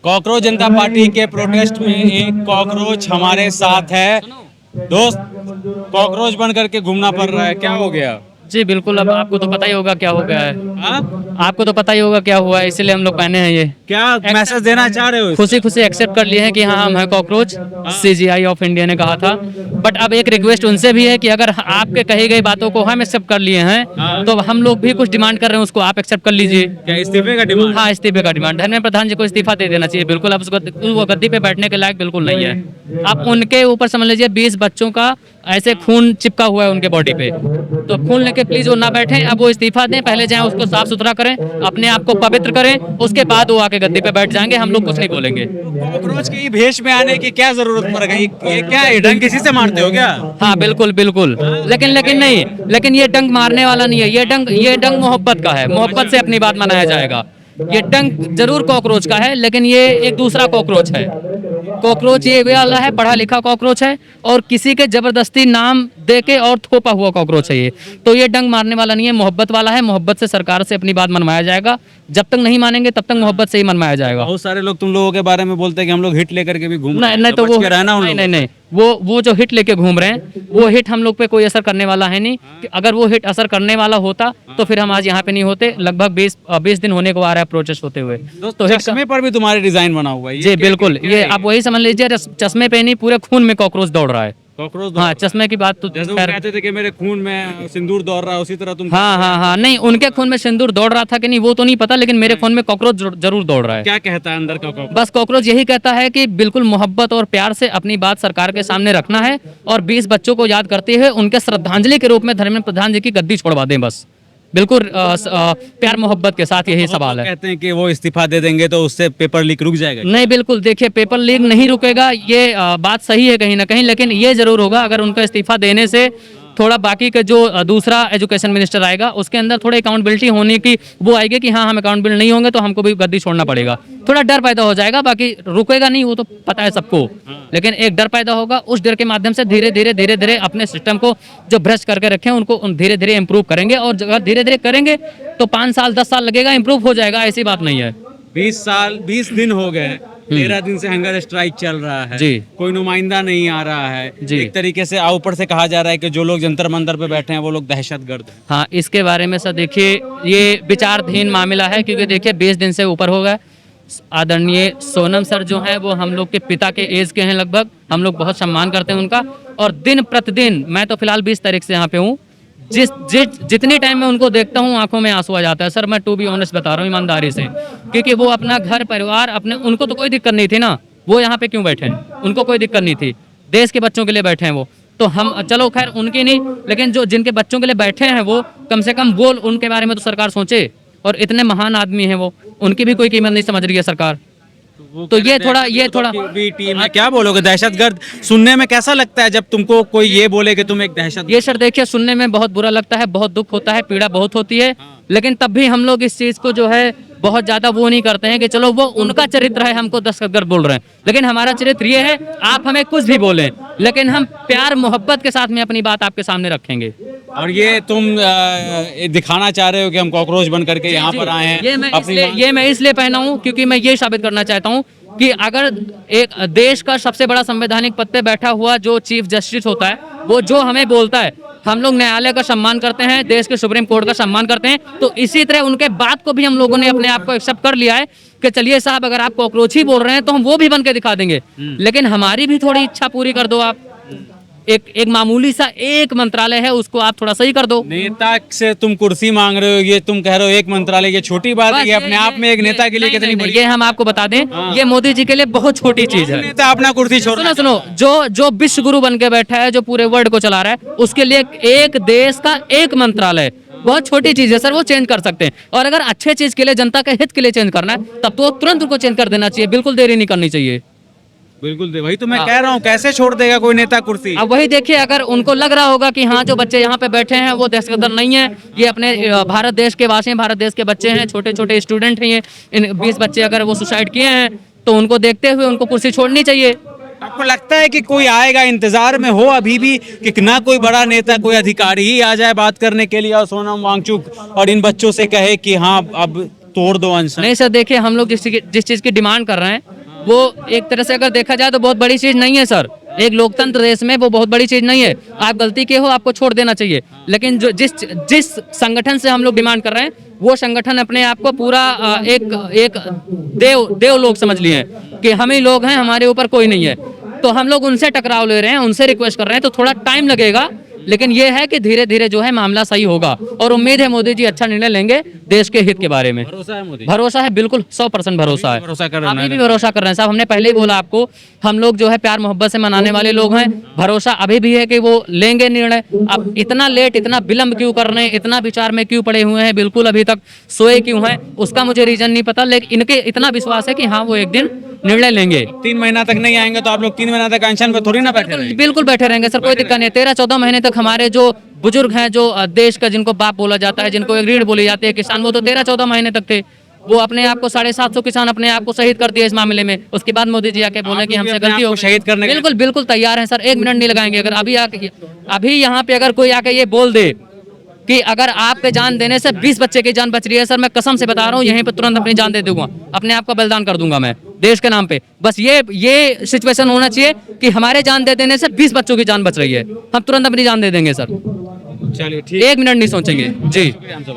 Cockroach जनता party के protest में एक कॉकरोच हमारे साथ है। दोस्त, कॉकरोच बन करके घूमना पड़ रहा है, क्या हो गया? जी बिल्कुल, अब आपको तो पता ही होगा क्या हो गया है। हाँ? आपको तो पता ही होगा क्या हुआ है, इसीलिए हम लोग पहने हैं ये। क्या मैसेज देना चाह रहे हो? खुशी खुशी एक्सेप्ट कर लिए हैं कि हाँ हम हैं कॉकरोच, सीजीआई ऑफ इंडिया ने कहा था। बट अब एक रिक्वेस्ट उनसे भी है कि अगर आपके कही गई बातों को हम एक्सेप्ट कर लिए हैं तो हम लोग भी कुछ डिमांड कर रहे हैं, उसको आप एक्सेप्ट कर लीजिए। क्या इस्तीफे का डिमांड? हाँ, इस्तीफे का डिमांड। धर्मेंद्र प्रधान जी को इस्तीफा दे देना चाहिए बिल्कुल। अब वो गद्दी पे बैठने के लायक बिल्कुल नहीं है। आप उनके ऊपर समझ लीजिए 20 बच्चों का ऐसे खून चिपका हुआ है उनके बॉडी पे, तो खून लेके प्लीज वो ना बैठें। अब वो इस्तीफा दें, पहले जाएं उसको साफ सुथरा करें, अपने आप को पवित्र करें, उसके बाद वो आके गद्दी पे बैठ जाएंगे, हम लोग कुछ नहीं बोलेंगे। कॉकरोच के भेष में आने की क्या जरूरत पड़ गई? ये क्या है, डंक किसी से मारते हो क्या? हाँ बिल्कुल बिल्कुल, लेकिन नहीं, लेकिन ये डंक मारने वाला नहीं है, ये डंक मोहब्बत का है। मोहब्बत से अपनी बात मनाया जाएगा। ये डंक जरूर कॉकरोच का है, लेकिन ये एक दूसरा कॉकरोच है। कॉकरोच ये वाला है, पढ़ा लिखा कॉकरोच है, और किसी के जबरदस्ती नाम दे के और थोपा हुआ कॉकरोच है ये। तो ये डंक मारने वाला नहीं है, मोहब्बत वाला है। मोहब्बत से सरकार से अपनी बात मनवाया जाएगा। जब तक नहीं मानेंगे तब तक मोहब्बत से ही मनवाया जाएगा। बहुत सारे लोग तुम लोगों के बारे में बोलते हैं कि हम लोग हिट लेकर के भी घूम रहे हैं, नहीं, तो बच वो के रहना उन लोगों नहीं, वो जो हिट लेके घूम रहे हैं, वो हिट हम लोग पे कोई असर करने वाला है नहीं। कि अगर वो हिट असर करने वाला होता तो फिर हम आज यहाँ पे नहीं होते। लगभग 20 दिन होने को आ रहा है प्रोटेस्ट होते हुए। तो चश्मे पर भी तुम्हारे डिजाइन बना हुआ है? जी बिल्कुल, ये आप वही समझ लीजिए, चश्मे पे नहीं पूरे खून में कॉकरोच दौड़ रहा है। कॉकरोच? हाँ, चश्मे की बात तो जैसे वो खैर, कहते थे कि मेरे खून में सिंदूर दौड़ रहा है, उसी तरह तुम हाँ, नहीं, उनके खून में सिंदूर दौड़ रहा था कि नहीं वो तो नहीं पता, लेकिन मेरे खून में कॉकरोच जरूर दौड़ रहा है। क्या कहता है अंदर का कॉकरोच? बस कॉकरोच यही कहता है कि बिल्कुल मोहब्बत और प्यार से अपनी बात सरकार के सामने रखना है, और 20 बच्चों को याद करते हुए उनके श्रद्धांजलि के रूप में धर्मेंद्र प्रधान जी की गद्दी छोड़वा दें बस। बिल्कुल प्यार मोहब्बत के साथ यही सवाल है। कहते हैं कि वो इस्तीफा दे देंगे तो उससे पेपर लीक रुक जाएगा। नहीं बिल्कुल, देखिए पेपर लीक नहीं रुकेगा, ये बात सही है कहीं ना कहीं, लेकिन ये जरूर होगा अगर उनका इस्तीफा देने से थोड़ा बाकी का जो दूसरा एजुकेशन मिनिस्टर आएगा उसके अंदर थोड़ी अकाउंटेबिलिटी होने की वो आएगी कि हाँ हम अकाउंटेबल नहीं होंगे तो हमको भी गद्दी छोड़ना पड़ेगा। थोड़ा डर पैदा हो जाएगा, बाकी रुकेगा नहीं, वो तो पता है सबको, लेकिन एक डर पैदा होगा। उस डर के माध्यम से धीरे धीरे अपने सिस्टम को जो भ्रष्ट करके रखे हैं उनको धीरे धीरे इम्प्रूव करेंगे, और अगर धीरे धीरे करेंगे तो 5 साल 10 साल लगेगा, इम्प्रूव हो जाएगा, ऐसी बात नहीं है। 20 दिन हो गए, 13 दिन से हंगर स्ट्राइक चल रहा है जी। कोई नुमाइंदा नहीं आ रहा है जी। एक तरीके से ऊपर से कहा जा रहा है कि जो लोग जंतर मंतर पे बैठे हैं वो लोग दहशतगर्द हैं। हाँ, इसके बारे में सर देखिए ये विचारधीन मामला है, क्योंकि देखिए 20 दिन से ऊपर हो गए। आदरणीय सोनम सर जो हैं वो हम लोग के पिता के एज के हैं लगभग, हम लोग बहुत सम्मान करते हैं उनका, और दिन प्रतिदिन, मैं तो फिलहाल 20 तारीख से यहाँ पे हूँ, जितनी टाइम मैं उनको देखता हूँ आंखों में आंसू आ जाता है सर। मैं टू बी ऑनेस्ट बता रहा हूँ ईमानदारी से, क्योंकि वो अपना घर परिवार अपने, उनको तो कोई दिक्कत नहीं थी ना, वो यहाँ पे क्यों बैठे हैं, उनको कोई दिक्कत नहीं थी, देश के बच्चों के लिए बैठे हैं वो। तो हम चलो खैर उनकी नहीं, लेकिन जो जिनके बच्चों के लिए बैठे हैं वो कम से कम वो, उनके बारे में तो सरकार सोचे, और इतने महान आदमी हैं वो, उनकी भी कोई कीमत नहीं समझ रही है सरकार। तो ये थोड़ा टीम है, क्या बोलोगे? दहशतगर्द सुनने में कैसा लगता है जब तुमको कोई ये बोले कि तुम एक दहशत? ये सर देखिए सुनने में बहुत बुरा लगता है, बहुत दुख होता है, पीड़ा बहुत होती है, लेकिन तब भी हम लोग इस चीज़ को जो है बहुत ज़्यादा वो नहीं करते हैं कि चलो वो उनका चरित्र है, हमको दहशतगर्द बोल रहे हैं, लेकिन हमारा चरित्र ये है, आप हमें कुछ भी बोलें लेकिन हम प्यार मोहब्बत के साथ में अपनी बात आपके सामने रखेंगे। और ये तुम दिखाना चाह रहे हो कि हम कॉकरोच बन करके यहाँ पर आए हैं? ये मैं इसलिए पहना हूँ क्योंकि मैं ये साबित करना चाहता हूँ कि अगर एक देश का सबसे बड़ा संवैधानिक पद पे बैठा हुआ जो चीफ जस्टिस होता है वो जो हमें बोलता है, हम लोग न्यायालय का सम्मान करते हैं, देश के सुप्रीम कोर्ट का सम्मान करते हैं, तो इसी तरह उनके बात को भी हम लोगों ने अपने आप को एक्सेप्ट कर लिया है कि चलिए साहब अगर आप कॉकरोच ही बोल रहे हैं तो हम वो भी बन के दिखा देंगे, लेकिन हमारी भी थोड़ी इच्छा पूरी कर दो आप। एक मामूली सा एक मंत्रालय है उसको आप थोड़ा सही कर दो। नेता से तुम कुर्सी मांग रहे हो, ये तुम कह रहे हो एक मंत्रालय, ये छोटी बात है? ये अपने आप में एक नेता के लिए कितनी बड़ी? ये हम आपको बता दें, ये मोदी जी के लिए बहुत छोटी चीज है। नेता अपना कुर्सी छोड़, सुनो, जो विश्व गुरु बन के बैठा है, जो पूरे वर्ल्ड को चला रहा है, उसके लिए एक देश का एक मंत्रालय बहुत छोटी चीज है सर, वो चेंज कर सकते हैं। और अगर अच्छे चीज के लिए, जनता के हित के लिए चेंज करना है तब तो तुरंत उनको चेंज कर देना चाहिए, बिल्कुल देरी नहीं करनी चाहिए। बिल्कुल वही तो मैं कह रहा हूँ, कैसे छोड़ देगा कोई नेता कुर्सी? अब वही देखिए, अगर उनको लग रहा होगा कि हाँ जो बच्चे यहाँ पे बैठे हैं वो दहशतगर्द नहीं है, ये अपने भारत देश के वासी हैं, भारत देश के बच्चे हैं, छोटे छोटे स्टूडेंट हैं, ये इन 20 बच्चे अगर वो सुसाइड किए हैं तो उनको देखते हुए उनको कुर्सी छोड़नी चाहिए। आपको लगता है कि कोई आएगा, इंतजार में हो अभी भी कि ना कोई बड़ा नेता, कोई अधिकारी ही आ जाए बात करने के लिए और सोनम वांगचुक और इन बच्चों से कहे कि हाँ अब तोड़ दो अनशन? नहीं सर देखिए, हम लोग जिस चीज़ की डिमांड कर रहे हैं वो एक तरह से अगर देखा जाए तो बहुत बड़ी चीज नहीं है सर। एक लोकतंत्र देश में वो बहुत बड़ी चीज नहीं है। आप गलती के हो, आपको छोड़ देना चाहिए। लेकिन जो जिस संगठन से हम लोग डिमांड कर रहे हैं, वो संगठन अपने आप को पूरा एक देव लोग समझ लिए हैं कि हम ही लोग हैं, हमारे ऊपर कोई नहीं है। तो हम लोग उनसे टकराव ले रहे हैं, उनसे रिक्वेस्ट कर रहे हैं, तो थोड़ा टाइम लगेगा, लेकिन ये है कि धीरे धीरे जो है मामला सही होगा। और उम्मीद है मोदी जी अच्छा निर्णय लेंगे देश के हित के बारे में। भरोसा है मोदी? भरोसा है, बिल्कुल 100% भरोसा है। भरोसा कर रहे हैं? अभी भी भरोसा कर रहे हैं साहब। हमने पहले ही बोला आपको, हम लोग जो है प्यार मोहब्बत से मनाने वाले लोग हैं। भरोसा अभी भी है कि वो लेंगे निर्णय। अब इतना लेट, इतना विलंब क्यों कर रहे हैं, इतना विचार में क्यों पड़े हुए हैं, बिल्कुल अभी तक सोए क्यों हैं, उसका मुझे रीजन नहीं पता। लेकिन इनके इतना विश्वास है कि हाँ वो एक दिन निर्णय लेंगे। 3 महीना तक नहीं आएंगे तो आप लोग 3 महीना तक अनशन पे थोड़ी ना बैठे रहेंगे? बिल्कुल बैठे रहेंगे सर, कोई दिक्कत नहीं। 13-14 महीने तक हमारे जो बुजुर्ग हैं, जो देश का जिनको बाप बोला जाता है, जिनको एक रीढ़ बोली जाती है, किसान, वो तो 13-14 महीने तक थे। वो अपने आप को 750 किसान अपने आप को शहीद कर दिया इस मामले में। उसके बाद मोदी जी आके बोले कि आप हमसे अपने गलती आप हो को शहीद करने के- बिल्कुल बिल्कुल तैयार हैं सर, 1 मिनट नहीं लगाएंगे। अगर अभी यहाँ पे अगर कोई आके ये बोल दे कि अगर आपके जान देने से 20 बच्चे की जान बच रही है सर, मैं कसम से बता रहा हूँ, यहीं पे तुरंत अपनी जान दे दूंगा, अपने आप का बलिदान कर दूंगा मैं देश के नाम पे। बस ये सिचुएशन होना चाहिए कि हमारे जान दे देने से 20 बच्चों की जान बच रही है, हम तुरंत अपनी जान दे देंगे सर। चलिए ठीक, 1 मिनट नहीं सोचेंगे जी। शुक्रिया।